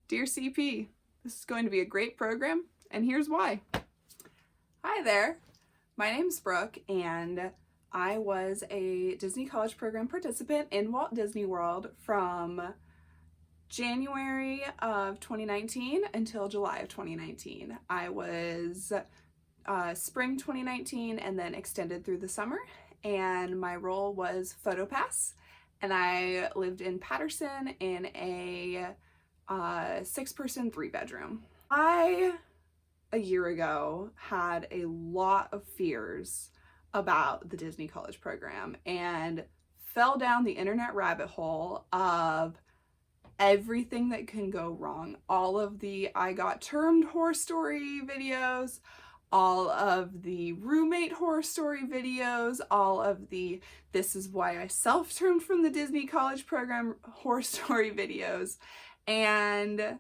Dear CP, this is going to be a great program, and here's why. Hi there, my name's Brooke, and I was a Disney College Program participant in Walt Disney World from January of 2019 until July of 2019. I was spring 2019 and then extended through the summer, and my role was PhotoPass, and I lived in Patterson in a 6-person 3-bedroom. I, a year ago, had a lot of fears about the Disney College Program and fell down the internet rabbit hole of everything that can go wrong. All of the I got termed horror story videos, all of the roommate horror story videos, all of the this is why I self-termed from the Disney College Program horror story videos. And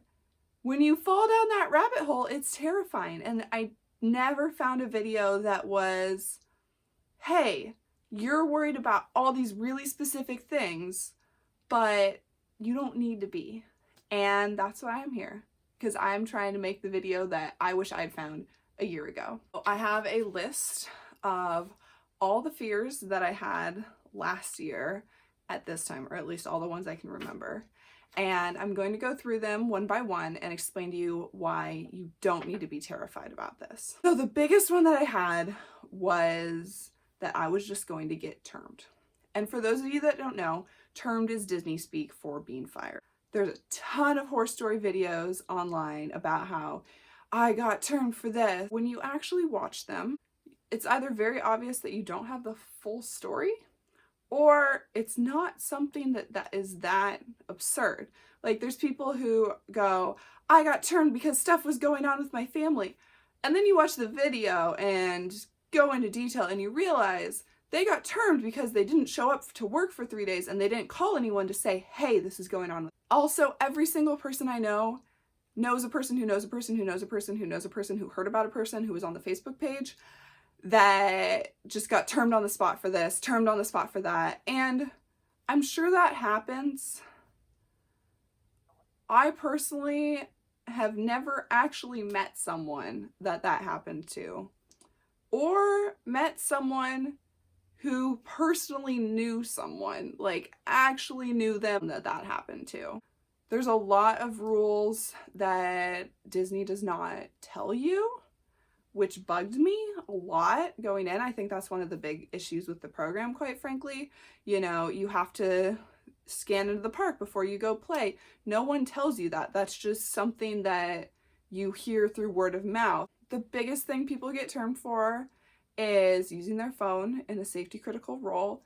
when you fall down that rabbit hole, it's terrifying. And I never found a video that was, hey, you're worried about all these really specific things, but you don't need to be. And that's why I'm here, because I'm trying to make the video that I wish I'd found a year ago. I have a list of all the fears that I had last year at this time, or at least all the ones I can remember. And I'm going to go through them one by one and explain to you why you don't need to be terrified about this. So the biggest one that I had was that I was just going to get termed. And for those of you that don't know, termed is Disney speak for being fired. There's a ton of horror story videos online about how I got termed for this. When you actually watch them, it's either very obvious that you don't have the full story, or it's not something that is that absurd. Like, there's people who go, I got termed because stuff was going on with my family. And then you watch the video and go into detail and you realize they got termed because they didn't show up to work for 3 days and they didn't call anyone to say, hey, this is going on. Also, every single person I know knows a person who knows a person who knows a person who knows a person who heard about a person who was on the Facebook page that just got termed on the spot for this, termed on the spot for that. And I'm sure that happens. I personally have never actually met someone that happened to, or met someone who personally knew someone, like actually knew them, that happened to. There's a lot of rules that Disney does not tell you, which bugged me a lot going in. I think that's one of the big issues with the program, quite frankly. You know, you have to scan into the park before you go play. No one tells you that. That's just something that you hear through word of mouth. The biggest thing people get termed for is using their phone in a safety critical role.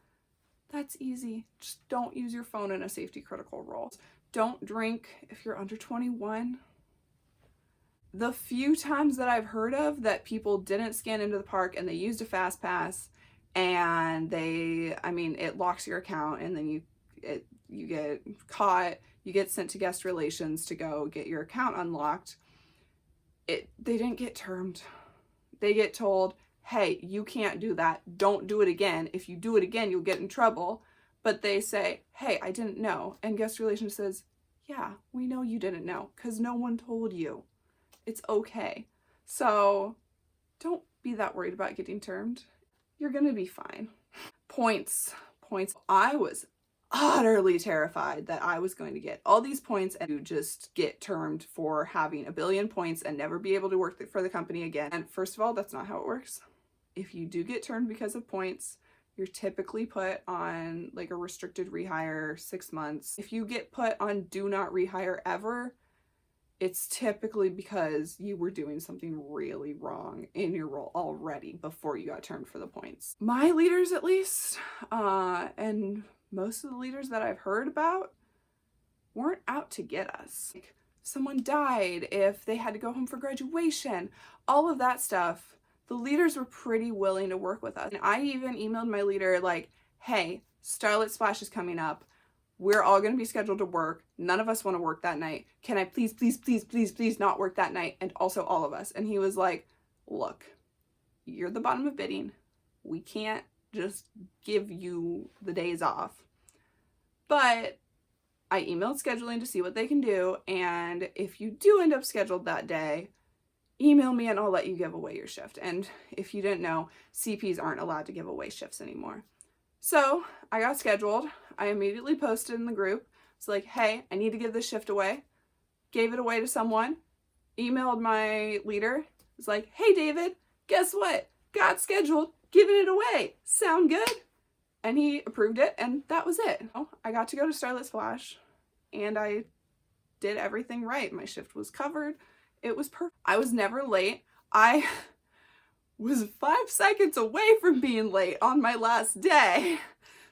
That's easy. Just don't use your phone in a safety critical role. Don't drink if you're under 21. The few times that I've heard of that people didn't scan into the park and they used a fast pass and it locks your account, and then you get caught, you get sent to guest relations to go get your account unlocked. They didn't get termed. They get told, hey, you can't do that. Don't do it again. If you do it again, you'll get in trouble. But they say, hey, I didn't know. And guest relations says, yeah, we know you didn't know because no one told you. It's okay. So don't be that worried about getting termed. You're gonna be fine. Points. I was utterly terrified that I was going to get all these points and just get termed for having a billion points and never be able to work for the company again. And first of all, that's not how it works. If you do get termed because of points, you're typically put on like a restricted rehire 6 months. If you get put on do not rehire ever, it's typically because you were doing something really wrong in your role already before you got termed for the points. My leaders, at least, and most of the leaders that I've heard about, weren't out to get us. Like, someone died, if they had to go home for graduation, all of that stuff, the leaders were pretty willing to work with us. And I even emailed my leader like, hey, Starlit Splash is coming up. We're all going to be scheduled to work. None of us want to work that night. Can I please not work that night? And also all of us. And he was like, look, you're the bottom of bidding. We can't just give you the days off. But I emailed scheduling to see what they can do, and if you do end up scheduled that day, email me and I'll let you give away your shift. And if you didn't know, CPs aren't allowed to give away shifts anymore. So I got scheduled. I immediately posted in the group. It's like, hey, I need to give this shift away. Gave it away to someone. Emailed my leader. It's like, hey, David, guess what? Got scheduled. Giving it away. Sound good? And he approved it, and that was it. I got to go to Starlit Splash, and I did everything right. My shift was covered. It was perfect. I was never late. I was 5 seconds away from being late on my last day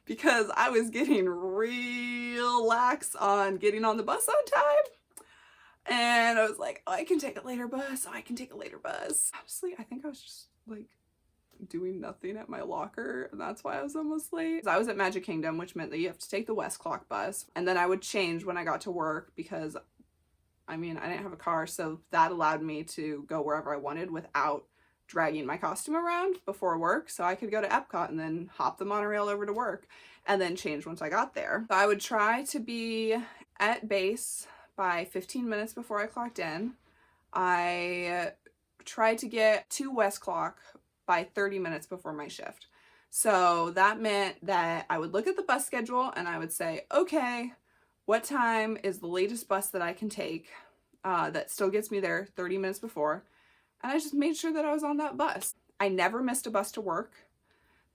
because I was getting real lax on getting on the bus on time. And I was like, oh, I can take a later bus. Oh, I can take a later bus. Honestly, I think I was just like doing nothing at my locker, and that's why I was almost late. I was at Magic Kingdom, which meant that you have to take the West Clock bus, and then I would change when I got to work because I didn't have a car, so that allowed me to go wherever I wanted without dragging my costume around before work. So I could go to Epcot and then hop the monorail over to work and then change once I got there. So I would try to be at base by 15 minutes before I clocked in. I tried to get to West Clock by 30 minutes before my shift. So that meant that I would look at the bus schedule and I would say, okay, what time is the latest bus that I can take that still gets me there 30 minutes before? And I just made sure that I was on that bus. I never missed a bus to work.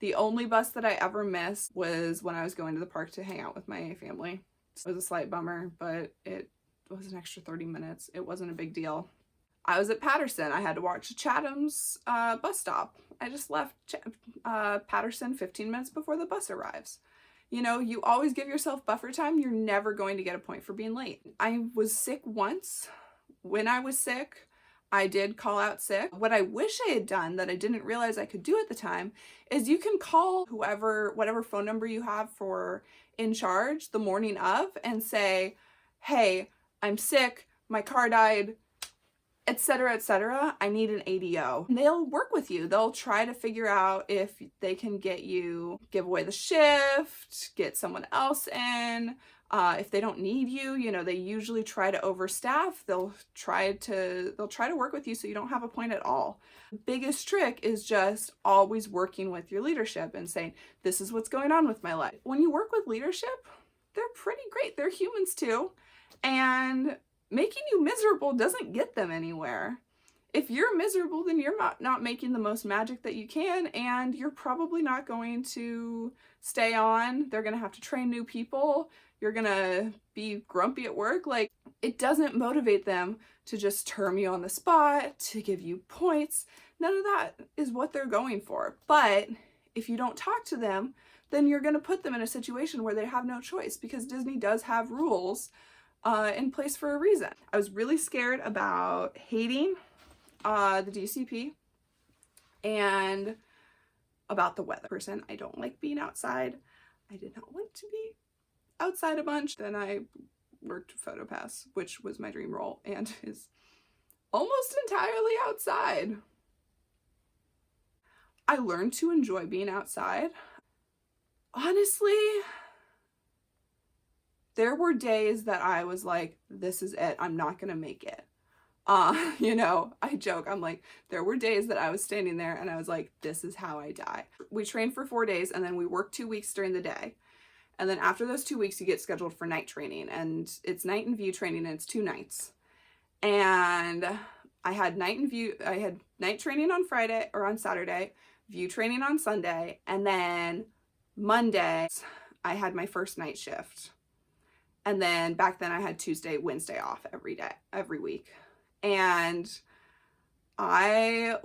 The only bus that I ever missed was when I was going to the park to hang out with my family. It was a slight bummer, but it was an extra 30 minutes. It wasn't a big deal. I was at Patterson. I had to walk to Chatham's bus stop. I just left Patterson 15 minutes before the bus arrives. You know, you always give yourself buffer time. You're never going to get a point for being late. I was sick once. When I was sick, I did call out sick. What I wish I had done that I didn't realize I could do at the time is you can call whatever phone number you have for in charge the morning of and say, hey, I'm sick, my car died, etc., etc. I need an ADO. And they'll work with you. They'll try to figure out if they can give away the shift, get someone else in. If they don't need you, you know, they usually try to overstaff. They'll try to work with you so you don't have a point at all. The biggest trick is just always working with your leadership and saying, this is what's going on with my life. When you work with leadership, they're pretty great. They're humans too. And making you miserable doesn't get them anywhere. If you're miserable, then you're not making the most magic that you can, and you're probably not going to stay on. They're going to have to train new people. You're going to be grumpy at work. Like, it doesn't motivate them to just term you on the spot, to give you points. None of that is what they're going for. But if you don't talk to them, then you're going to put them in a situation where they have no choice, because Disney does have rules in place for a reason. I was really scared about hating the DCP and about the weather. I don't like being outside. I did not want to be outside a bunch. Then I worked PhotoPass, which was my dream role and is almost entirely outside. I learned to enjoy being outside. Honestly, there were days that I was like, this is it, I'm not gonna make it. You know, I joke, I'm like, there were days that I was standing there and I was like, this is how I die. We trained for 4 days and then we worked 2 weeks during the day. And then after those 2 weeks, you get scheduled for night training, and it's night and view training, and it's 2 nights. And I had night training on Friday or on Saturday, view training on Sunday, and then Monday, I had my first night shift. And then back then I had Tuesday, Wednesday off every week. And I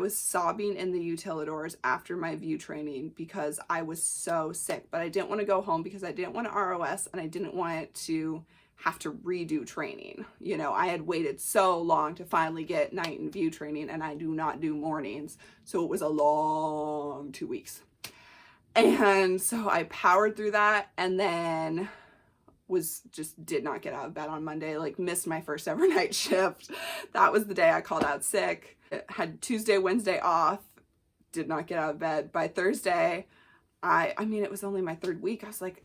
was sobbing in the utilidors after my view training because I was so sick, but I didn't want to go home because I didn't want to ROS and I didn't want to have to redo training. You know, I had waited so long to finally get night and view training, and I do not do mornings. So it was a long 2 weeks. And so I powered through that, and then did not get out of bed on Monday, like missed my first ever night shift. That was the day I called out sick. Had Tuesday, Wednesday off, did not get out of bed. By Thursday, it was only my 3rd week. I was like,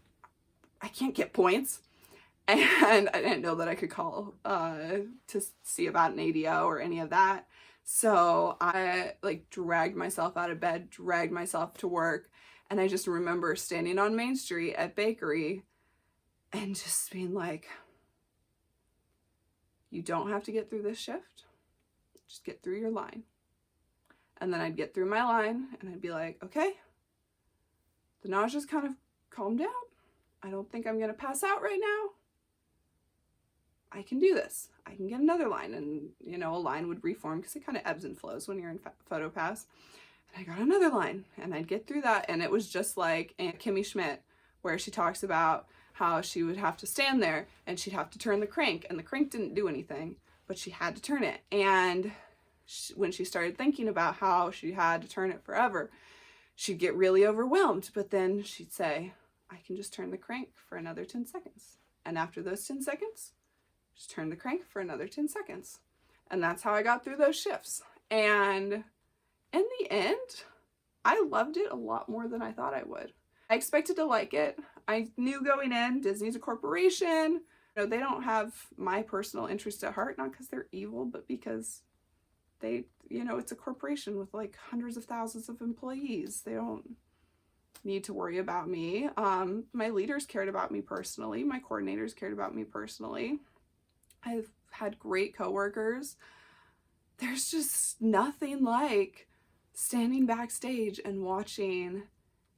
I can't get points. And I didn't know that I could call to see about an ADO or any of that. So I like dragged myself out of bed, dragged myself to work. And I just remember standing on Main Street at Bakery and just being like, you don't have to get through this shift. Just get through your line. And then I'd get through my line and I'd be like, okay, the nausea's kind of calmed down. I don't think I'm going to pass out right now. I can do this. I can get another line. And, you know, a line would reform because it kind of ebbs and flows when you're in PhotoPass. And I got another line and I'd get through that. And it was just like Aunt Kimmy Schmidt, where she talks about how she would have to stand there and she'd have to turn the crank, and the crank didn't do anything, but she had to turn it. And when she started thinking about how she had to turn it forever, she'd get really overwhelmed. But then she'd say, I can just turn the crank for another 10 seconds. And after those 10 seconds, just turn the crank for another 10 seconds. And that's how I got through those shifts. And in the end, I loved it a lot more than I thought I would. I expected to like it. I knew going in, Disney's a corporation. You know, they don't have my personal interest at heart, not because they're evil, but because they, you know, it's a corporation with like hundreds of thousands of employees. They don't need to worry about me. My leaders cared about me personally. My coordinators cared about me personally. I've had great coworkers. There's just nothing like standing backstage and watching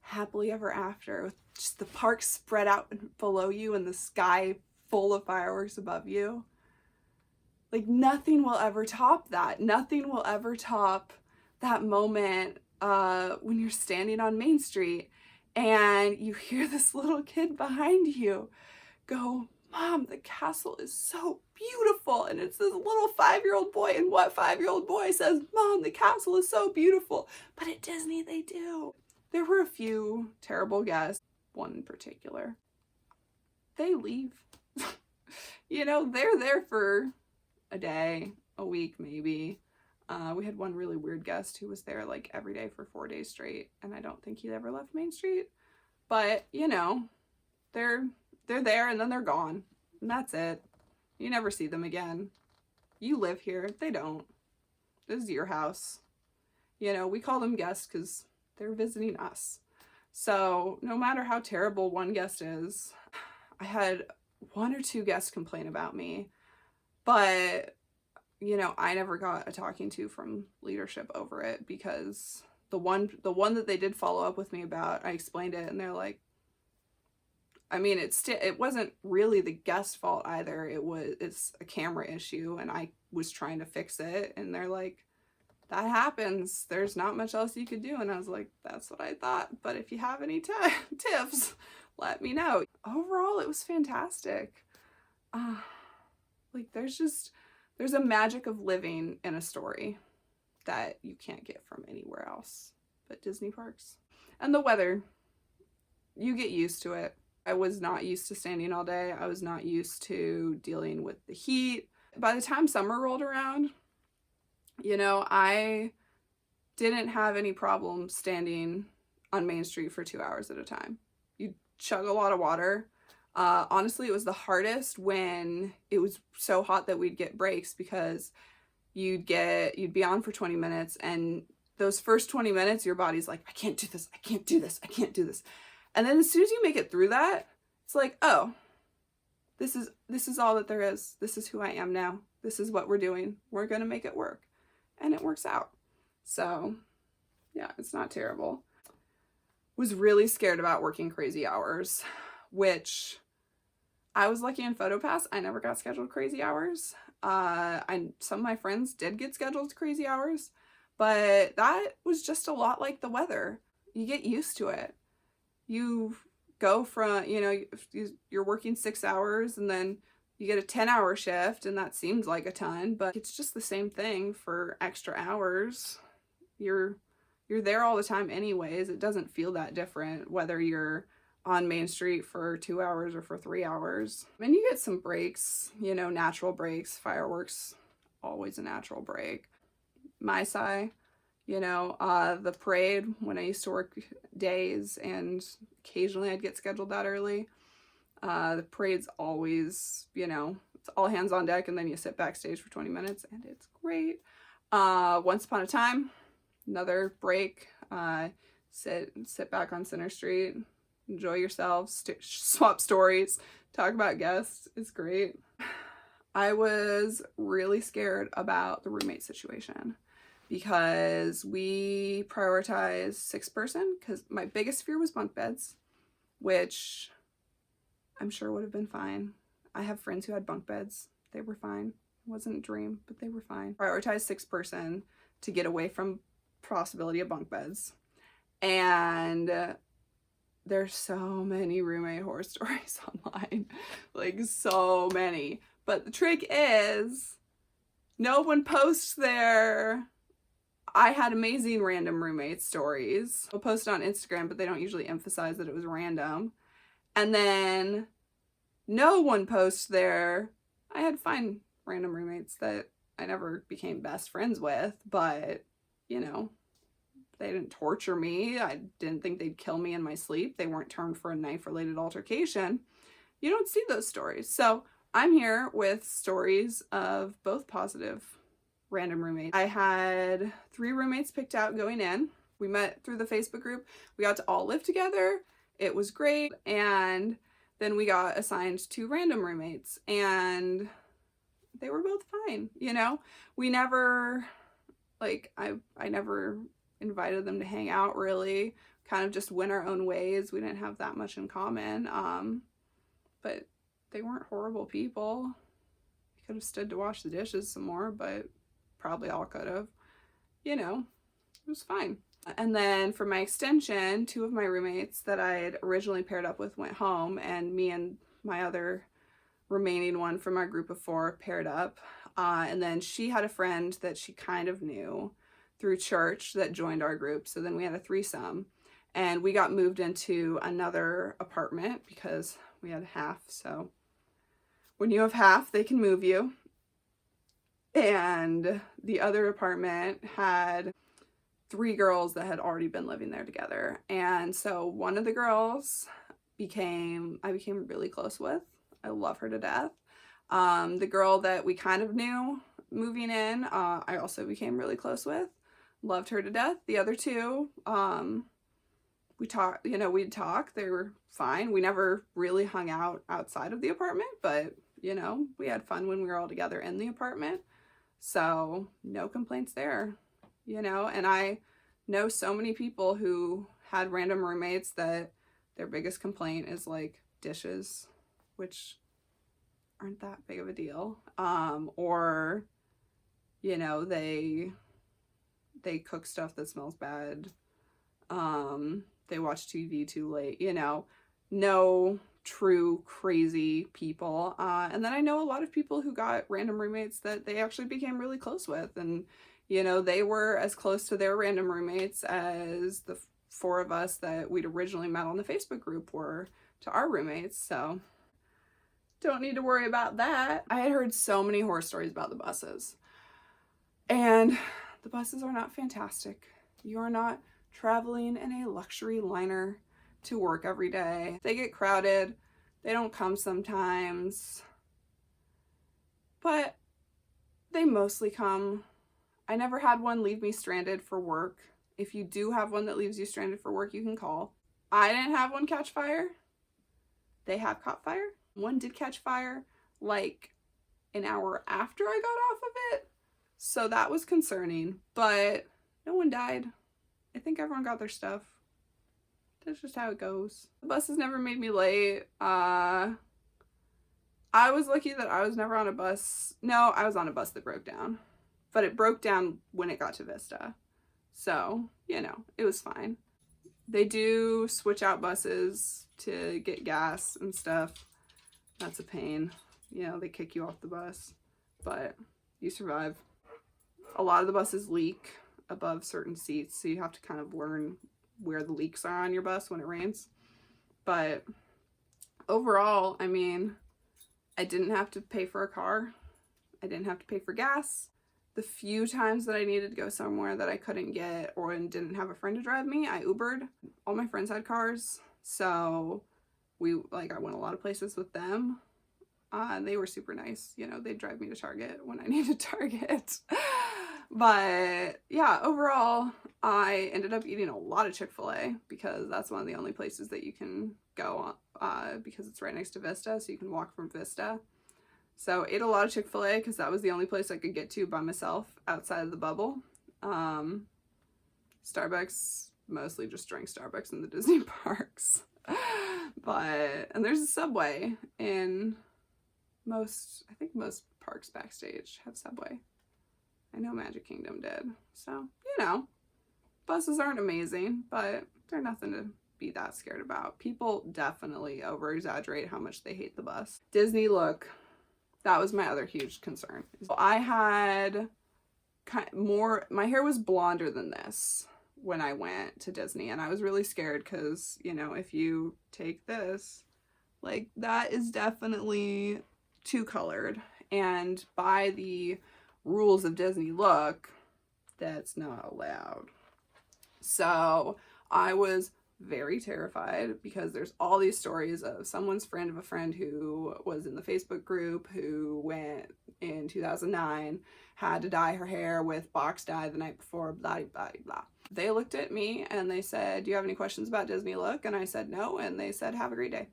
Happily Ever After with just the park spread out below you and the sky full of fireworks above you. Like, nothing will ever top that. Nothing will ever top that moment when you're standing on Main Street and you hear this little kid behind you go, Mom, the castle is so beautiful. And it's this little 5-year-old boy. And what 5-year-old boy says, Mom, the castle is so beautiful? But at Disney, they do. There were a few terrible guests, one in particular. They leave. You know, they're there for a day, a week maybe. We had one really weird guest who was there like every day for 4 days straight, and I don't think he ever left Main Street. But, you know, they're there and then they're gone. And that's it. You never see them again. You live here. They don't. This is your house. You know, we call them guests because they're visiting us. So no matter how terrible one guest is, I had 1 or 2 guests complain about me, but, you know, I never got a talking to from leadership over it, because the one that they did follow up with me about, I explained it and they're like, I mean, it wasn't really the guest's fault either. It's a camera issue and I was trying to fix it, and they're like, that happens. There's not much else you could do. And I was like, that's what I thought. But if you have any tips, let me know. Overall, it was fantastic. Like, there's a magic of living in a story that you can't get from anywhere else but Disney parks. And the weather, you get used to it. I was not used to standing all day. I was not used to dealing with the heat. By the time summer rolled around, you know, I didn't have any problem standing on Main Street for 2 hours at a time. You chug a lot of water. Honestly, it was the hardest when it was so hot that we'd get breaks, because you'd be on for 20 minutes, and those first 20 minutes, your body's like, I can't do this, I can't do this, I can't do this. And then as soon as you make it through that, it's like, oh, this is all that there is. This is who I am now. This is what we're doing. We're going to make it work. And it works out. So yeah, it's not terrible. Was really scared about working crazy hours, which I was lucky in PhotoPass. I never got scheduled crazy hours. Some of my friends did get scheduled crazy hours, but that was just a lot like the weather. You get used to it. You go from, you know, you're working 6 hours and then you get a 10-hour shift, and that seems like a ton, but it's just the same thing for extra hours. You're there all the time anyways. It doesn't feel that different whether you're on Main Street for 2 hours or for 3 hours. And you get some breaks, you know, natural breaks, fireworks, always a natural break. Maasai, you know, the parade when I used to work days, and occasionally I'd get scheduled that early. The parade's always, you know, it's all hands on deck, and then you sit backstage for 20 minutes, and it's great. Once Upon a Time, another break. Sit back on Center Street, enjoy yourselves, swap stories, talk about guests. It's great. I was really scared about the roommate situation because we prioritized 6-person because my biggest fear was bunk beds, which I'm sure would have been fine. I have friends who had bunk beds. They were fine. It wasn't a dream, but they were fine. Prioritized 6-person to get away from possibility of bunk beds. And there's so many roommate horror stories online. Like, so many. But the trick is, no one posts their I had amazing random roommate stories. They'll post it on Instagram, but they don't usually emphasize that it was random. And then no one posts their I had fine random roommates that I never became best friends with, but, you know, they didn't torture me. I didn't think they'd kill me in my sleep. They weren't turned for a knife-related altercation. You don't see those stories. So I'm here with stories of both positive random roommates. I had 3 roommates picked out going in. We met through the Facebook group. We got to all live together. It was great. And then we got assigned 2 random roommates, and they were both fine. You know, we never, like, I never invited them to hang out, really. Kind of just went our own ways. We didn't have that much in common. But they weren't horrible people. I could have stood to wash the dishes some more, but probably all could have. You know, it was fine. And then for my extension, 2 of my roommates that I had originally paired up with went home, and me and my other remaining one from our group of 4 paired up. And then she had a friend that she kind of knew through church that joined our group. So then we had a threesome, and we got moved into another apartment because we had half. So when you have half, they can move you. And the other apartment had 3 girls that had already been living there together. And so one of the girls I became really close with. I love her to death. The girl that we kind of knew moving in, I also became really close with. Loved her to death. The other 2, we'd talk, they were fine. We never really hung out outside of the apartment, but, you know, we had fun when we were all together in the apartment. So no complaints there, you know. And I know so many people who had random roommates that their biggest complaint is like dishes, which aren't that big of a deal. Or, you know, they cook stuff that smells bad. They watch TV too late, you know. No true crazy people. And then I know a lot of people who got random roommates that they actually became really close with, and, you know, they were as close to their random roommates as the 4 of us that we'd originally met on the Facebook group were to our roommates. So don't need to worry about that. I had heard so many horror stories about the buses, and the buses are not fantastic. You are not traveling in a luxury liner to work every day. They get crowded. They don't come sometimes, but they mostly come. I never had one leave me stranded for work. If you do have one that leaves you stranded for work, you can call. I didn't have one catch fire. They have caught fire. One did catch fire like an hour after I got off of it. So that was concerning, but no one died. I think everyone got their stuff. That's just how it goes. The buses never made me late. I was lucky that I was never on a bus. No, I was on a bus that broke down, but it broke down when it got to Vista. So, you know, it was fine. They do switch out buses to get gas and stuff. That's a pain. You know, they kick you off the bus, but you survive. A lot of the buses leak above certain seats, so you have to kind of learn where the leaks are on your bus when it rains. But overall, I mean, I didn't have to pay for a car. I didn't have to pay for gas. The few times that I needed to go somewhere that I couldn't get or didn't have a friend to drive me, I Ubered. All my friends had cars, so I went a lot of places with them. And they were super nice. You know, they'd drive me to Target when I needed Target. But yeah, overall, I ended up eating a lot of Chick-fil-A because that's one of the only places that you can go because it's right next to Vista, so you can walk from Vista. So ate a lot of Chick-fil-A because that was the only place I could get to by myself outside of the bubble. Starbucks, mostly just drank Starbucks in the Disney parks. And there's a Subway in I think most parks backstage have Subway. I know Magic Kingdom did. So, you know, buses aren't amazing, but they're nothing to be that scared about. People definitely over-exaggerate how much they hate the bus. Disney look, that was my other huge concern. So I had my hair was blonder than this when I went to Disney, and I was really scared because, you know, if you take this, like, that is definitely too colored, and by the rules of Disney look, that's not allowed. So I was very terrified because there's all these stories of someone's friend of a friend who was in the Facebook group who went in 2009, had to dye her hair with box dye the night before, blah, blah, blah. They looked at me and they said, "Do you have any questions about Disney look?" And I said no, and they said, "Have a great day."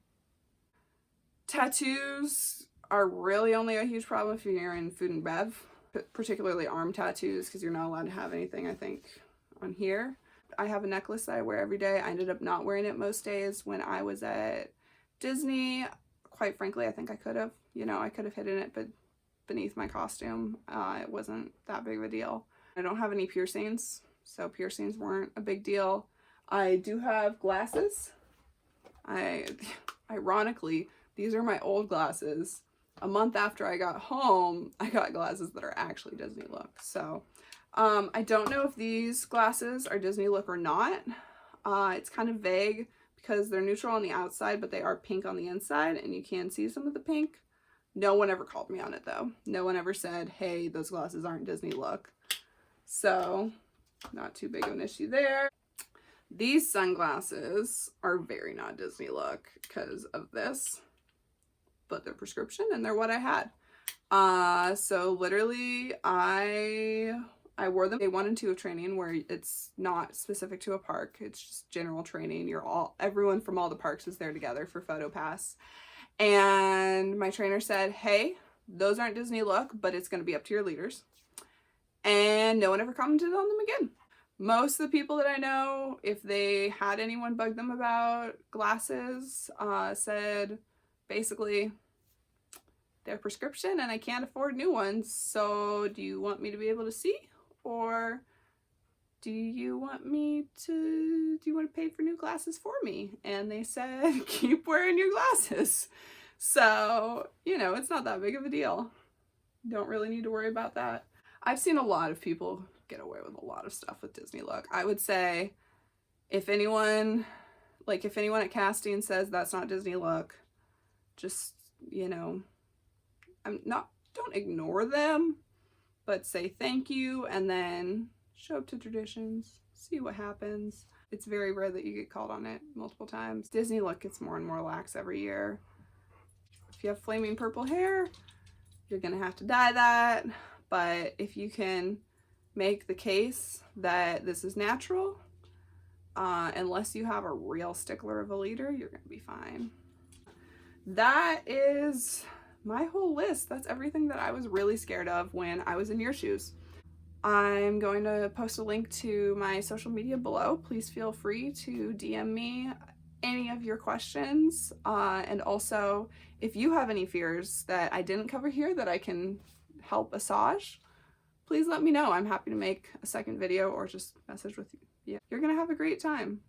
Tattoos are really only a huge problem if you're in food and bev, particularly arm tattoos, because you're not allowed to have anything, I think, on here. I have a necklace that I wear every day. I ended up not wearing it most days when I was at Disney. Quite frankly, I think I could have. You know, I could have hidden it, but beneath my costume, it wasn't that big of a deal. I don't have any piercings, so piercings weren't a big deal. I do have glasses. Ironically, these are my old glasses. A month after I got home, I got glasses that are actually Disney look. So I don't know if these glasses are Disney look or not. It's kind of vague because they're neutral on the outside, but they are pink on the inside, and you can see some of the pink. No one ever called me on it, though. No one ever said, "Hey, those glasses aren't Disney look." So not too big of an issue there. These sunglasses are very not Disney look because of this, but they're prescription and they're what I had. So literally I wore them day 1 and 2 of training, where it's not specific to a park. It's just general training. Everyone from all the parks is there together for photo pass. And my trainer said, "Hey, those aren't Disney look, but it's going to be up to your leaders." And no one ever commented on them again. Most of the people that I know, if they had anyone bug them about glasses, said basically, "They're prescription and I can't afford new ones, so do you want me to be able to see? Or do you want to pay for new glasses for me?" And they said, "Keep wearing your glasses." So, you know, it's not that big of a deal. Don't really need to worry about that. I've seen a lot of people get away with a lot of stuff with Disney look. I would say if anyone at casting says that's not Disney look, just, you know, don't ignore them, but say thank you and then show up to traditions, see what happens. It's very rare that you get called on it multiple times. Disney look gets more and more lax every year. If you have flaming purple hair, you're gonna have to dye that, but if you can make the case that this is natural, unless you have a real stickler of a leader, you're gonna be fine. That is my whole list. That's everything that I was really scared of when I was in your shoes. I'm going to post a link to my social media below. Please feel free to DM me any of your questions. And also, if you have any fears that I didn't cover here that I can help assuage, please let me know. I'm happy to make a second video or just message with you. Yeah, you're gonna have a great time.